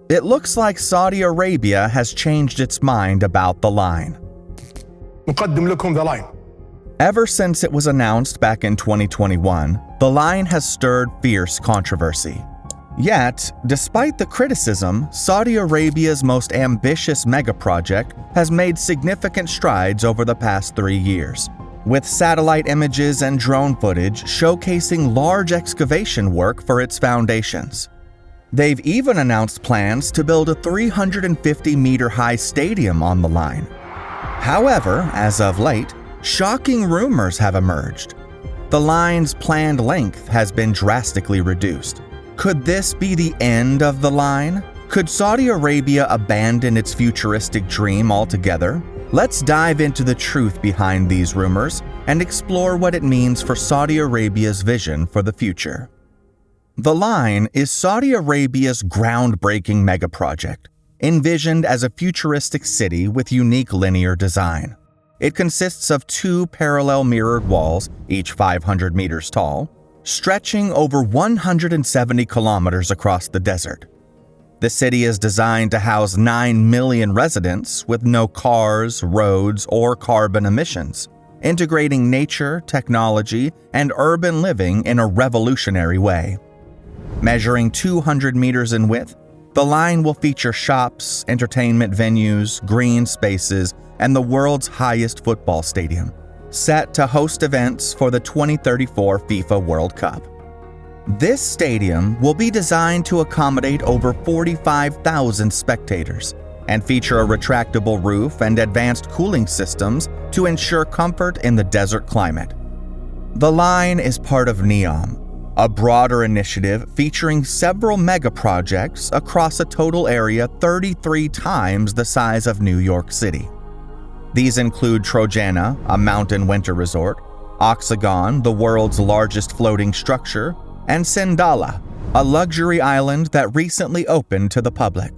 It looks like Saudi Arabia has changed its mind about the line. نقدم لكم the line. Ever since it was announced back in 2021, the line has stirred fierce controversy. Yet, despite the criticism, Saudi Arabia's most ambitious megaproject has made significant strides over the past 3 years, with satellite images and drone footage showcasing large excavation work for its foundations. They've even announced plans to build a 350-meter-high stadium on the line. However, as of late, shocking rumors have emerged. The line's planned length has been drastically reduced. Could this be the end of the line? Could Saudi Arabia abandon its futuristic dream altogether? Let's dive into the truth behind these rumors and explore what it means for Saudi Arabia's vision for the future. The line is Saudi Arabia's groundbreaking megaproject, envisioned as a futuristic city with unique linear design. It consists of 2 parallel mirrored walls, each 500 meters tall, stretching over 170 kilometers across the desert. The city is designed to house 9 million residents with no cars, roads, or carbon emissions, integrating nature, technology, and urban living in a revolutionary way. Measuring 200 meters in width, the line will feature shops, entertainment venues, green spaces, and the world's highest football stadium, set to host events for the 2034 FIFA World Cup. This stadium will be designed to accommodate over 45,000 spectators and feature a retractable roof and advanced cooling systems to ensure comfort in the desert climate. The line is part of NEOM, a broader initiative featuring several megaprojects across a total area 33 times the size of New York City. These include Trojana, a mountain winter resort, Oxagon, the world's largest floating structure, and Sindala, a luxury island that recently opened to the public.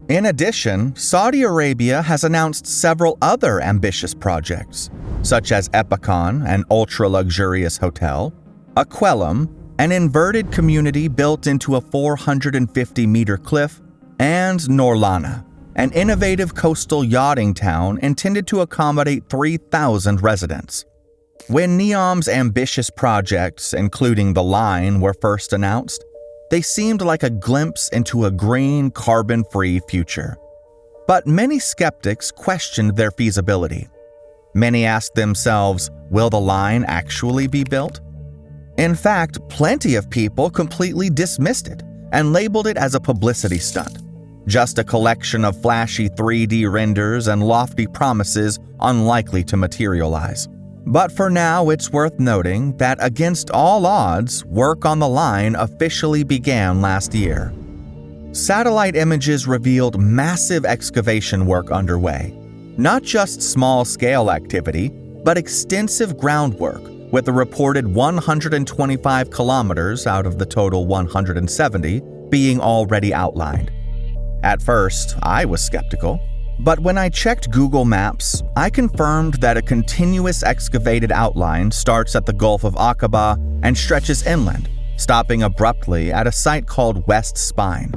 In addition, Saudi Arabia has announced several other ambitious projects, such as Epicon, an ultra-luxurious hotel, Aquelum, an inverted community built into a 450-meter cliff, and Norlana, an innovative coastal yachting town intended to accommodate 3,000 residents. When NEOM's ambitious projects, including the line, were first announced, they seemed like a glimpse into a green, carbon-free future. But many skeptics questioned their feasibility. Many asked themselves, will the line actually be built? In fact, plenty of people completely dismissed it and labeled it as a publicity stunt, just a collection of flashy 3D renders and lofty promises unlikely to materialize. But for now, it's worth noting that against all odds, work on the line officially began last year. Satellite images revealed massive excavation work underway, not just small-scale activity, but extensive groundwork, with a reported 125 kilometers out of the total 170 being already outlined. At first, I was skeptical, but when I checked Google Maps, I confirmed that a continuous excavated outline starts at the Gulf of Aqaba and stretches inland, stopping abruptly at a site called West Spine.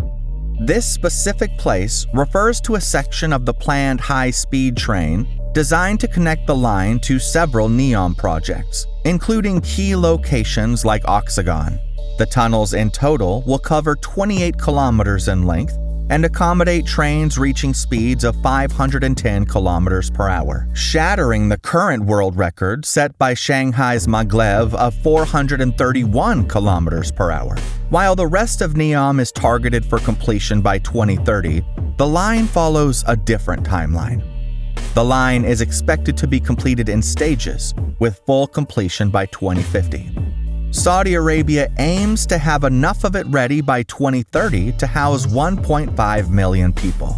This specific place refers to a section of the planned high-speed train designed to connect the line to several NEOM projects, including key locations like Oxagon. The tunnels in total will cover 28 kilometers in length and accommodate trains reaching speeds of 510 kilometers per hour, shattering the current world record set by Shanghai's Maglev of 431 kilometers per hour. While the rest of NEOM is targeted for completion by 2030, the line follows a different timeline. The line is expected to be completed in stages, with full completion by 2050. Saudi Arabia aims to have enough of it ready by 2030 to house 1.5 million people.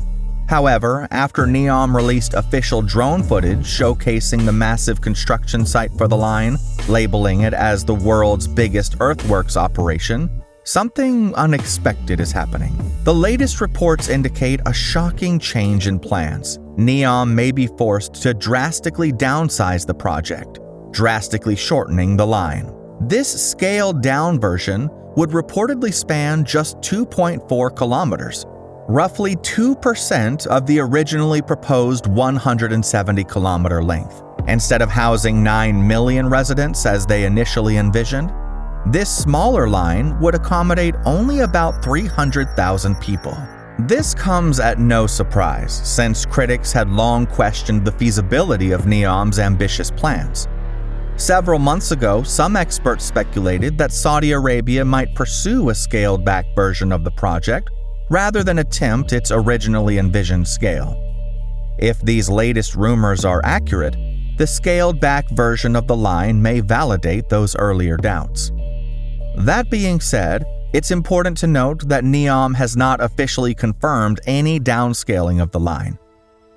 However, after NEOM released official drone footage showcasing the massive construction site for the line, labeling it as the world's biggest earthworks operation, something unexpected is happening. The latest reports indicate a shocking change in plans. NEOM may be forced to drastically downsize the project, drastically shortening the line. This scaled-down version would reportedly span just 2.4 kilometers, roughly 2% of the originally proposed 170-kilometer length. Instead of housing 9 million residents as they initially envisioned, this smaller line would accommodate only about 300,000 people. This comes at no surprise, since critics had long questioned the feasibility of NEOM's ambitious plans. Several months ago, some experts speculated that Saudi Arabia might pursue a scaled-back version of the project rather than attempt its originally envisioned scale. If these latest rumors are accurate, the scaled-back version of the line may validate those earlier doubts. That being said, it's important to note that NEOM has not officially confirmed any downscaling of the line.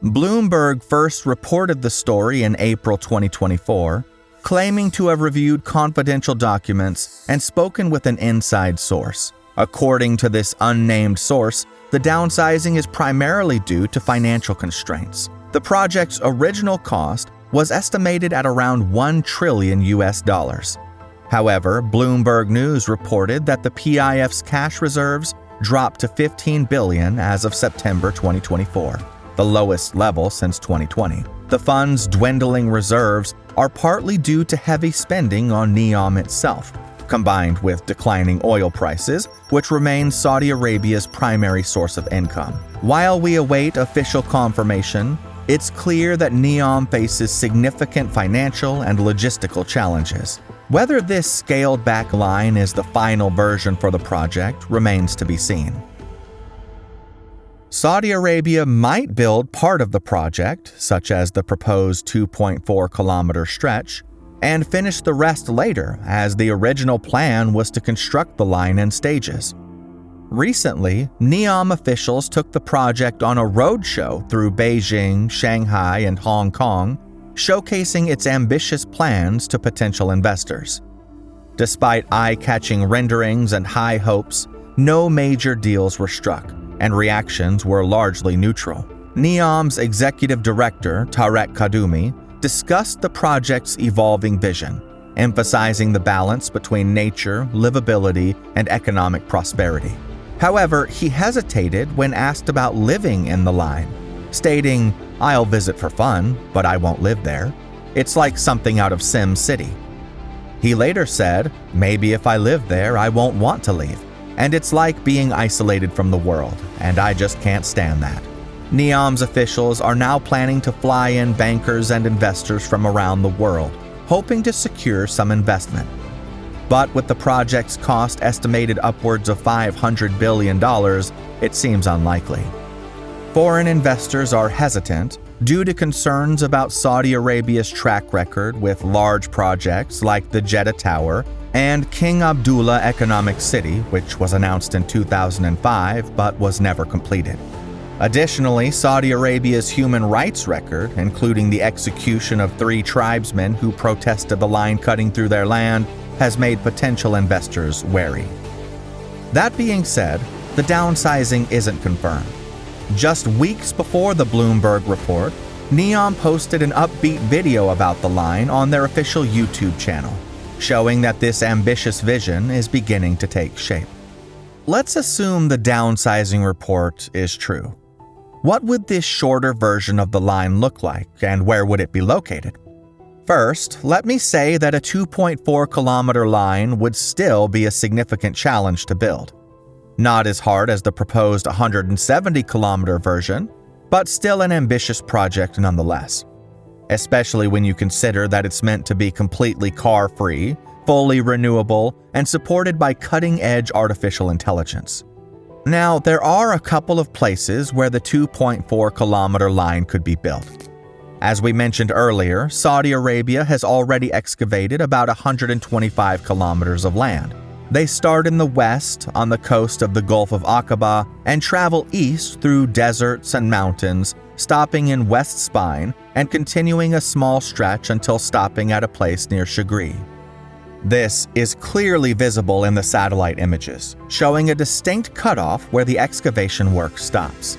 Bloomberg first reported the story in April 2024, claiming to have reviewed confidential documents and spoken with an inside source. According to this unnamed source, the downsizing is primarily due to financial constraints. The project's original cost was estimated at around $1 trillion. However, Bloomberg News reported that the PIF's cash reserves dropped to $15 billion as of September 2024, the lowest level since 2020. The fund's dwindling reserves are partly due to heavy spending on NEOM itself, combined with declining oil prices, which remains Saudi Arabia's primary source of income. While we await official confirmation, it's clear that NEOM faces significant financial and logistical challenges. Whether this scaled-back line is the final version for the project remains to be seen. Saudi Arabia might build part of the project, such as the proposed 2.4-kilometer stretch, and finish the rest later, as the original plan was to construct the line in stages. Recently, NEOM officials took the project on a roadshow through Beijing, Shanghai, and Hong Kong, showcasing its ambitious plans to potential investors. Despite eye-catching renderings and high hopes, no major deals were struck, and reactions were largely neutral. NEOM's executive director, Tarek Kadumi, discussed the project's evolving vision, emphasizing the balance between nature, livability, and economic prosperity. However, he hesitated when asked about living in the line, stating, "I'll visit for fun, but I won't live there. It's like something out of Sim City." He later said, "Maybe if I live there, I won't want to leave. And it's like being isolated from the world, and I just can't stand that." NEOM's officials are now planning to fly in bankers and investors from around the world, hoping to secure some investment. But with the project's cost estimated upwards of $500 billion, it seems unlikely. Foreign investors are hesitant due to concerns about Saudi Arabia's track record with large projects like the Jeddah Tower and King Abdullah Economic City, which was announced in 2005 but was never completed. Additionally, Saudi Arabia's human rights record, including the execution of 3 tribesmen who protested the line cutting through their land, has made potential investors wary. That being said, the downsizing isn't confirmed. Just weeks before the Bloomberg report, NEOM posted an upbeat video about the line on their official YouTube channel, showing that this ambitious vision is beginning to take shape. Let's assume the downsizing report is true. What would this shorter version of the line look like, and where would it be located? First, let me say that a 2.4-kilometer line would still be a significant challenge to build. Not as hard as the proposed 170-kilometer version, but still an ambitious project nonetheless. Especially when you consider that it's meant to be completely car-free, fully renewable, and supported by cutting-edge artificial intelligence. Now, there are a couple of places where the 2.4-kilometer line could be built. As we mentioned earlier, Saudi Arabia has already excavated about 125 kilometers of land. They start in the west, on the coast of the Gulf of Aqaba, and travel east through deserts and mountains, stopping in West Spine and continuing a small stretch until stopping at a place near Shagri. This is clearly visible in the satellite images, showing a distinct cutoff where the excavation work stops.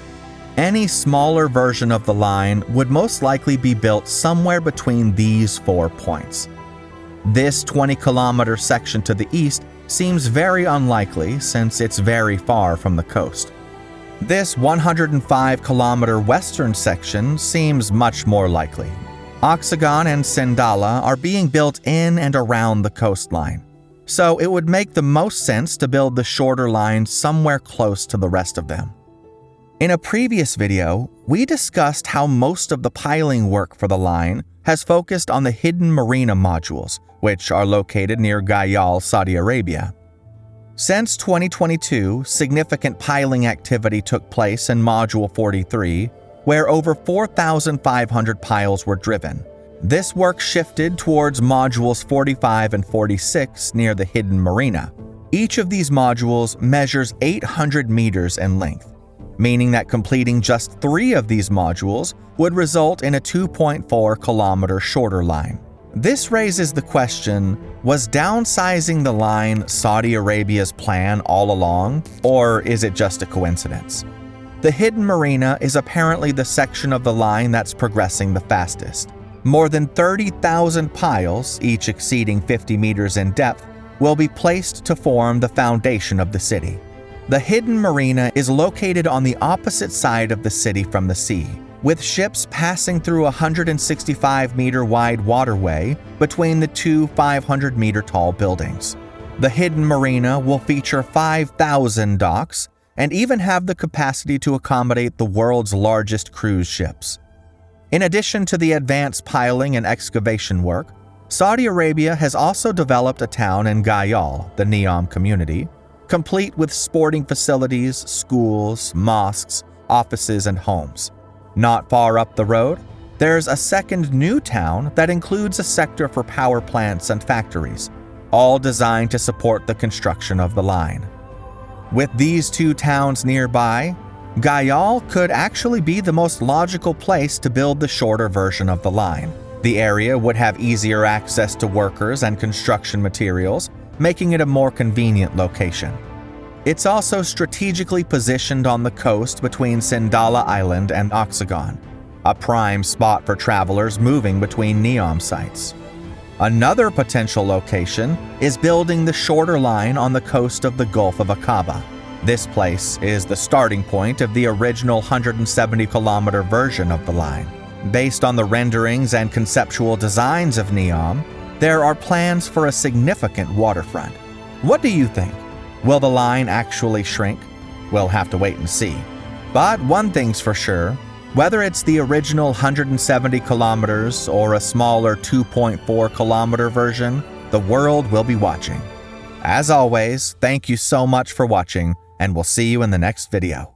Any smaller version of the line would most likely be built somewhere between these 4 points. This 20-kilometer section to the east seems very unlikely since it's very far from the coast. This 105-kilometer western section seems much more likely. Oxagon and Sindala are being built in and around the coastline, so it would make the most sense to build the shorter line somewhere close to the rest of them. In a previous video, we discussed how most of the piling work for the line has focused on the hidden marina modules, which are located near Gayal, Saudi Arabia. Since 2022, significant piling activity took place in Module 43, where over 4,500 piles were driven. This work shifted towards Modules 45 and 46 near the hidden marina. Each of these modules measures 800 meters in length, meaning that completing just 3 of these modules would result in a 2.4-kilometer shorter line. This raises the question, was downsizing the line Saudi Arabia's plan all along, or is it just a coincidence? The hidden marina is apparently the section of the line that's progressing the fastest. More than 30,000 piles, each exceeding 50 meters in depth, will be placed to form the foundation of the city. The hidden marina is located on the opposite side of the city from the sea, with ships passing through a 165-meter-wide waterway between the two 500-meter-tall buildings. The hidden marina will feature 5,000 docks and even have the capacity to accommodate the world's largest cruise ships. In addition to the advanced piling and excavation work, Saudi Arabia has also developed a town in Gayal, the NEOM community, complete with sporting facilities, schools, mosques, offices, and homes. Not far up the road, there's a second new town that includes a sector for power plants and factories, all designed to support the construction of the line. With these 2 towns nearby, Gayal could actually be the most logical place to build the shorter version of the line. The area would have easier access to workers and construction materials, making it a more convenient location. It's also strategically positioned on the coast between Sindala Island and Oxagon, a prime spot for travelers moving between NEOM sites. Another potential location is building the shorter line on the coast of the Gulf of Aqaba. This place is the starting point of the original 170-kilometer version of the line. Based on the renderings and conceptual designs of NEOM, there are plans for a significant waterfront. What do you think? Will the line actually shrink? We'll have to wait and see. But one thing's for sure, whether it's the original 170 kilometers or a smaller 2.4-kilometer version, the world will be watching. As always, thank you so much for watching, and we'll see you in the next video.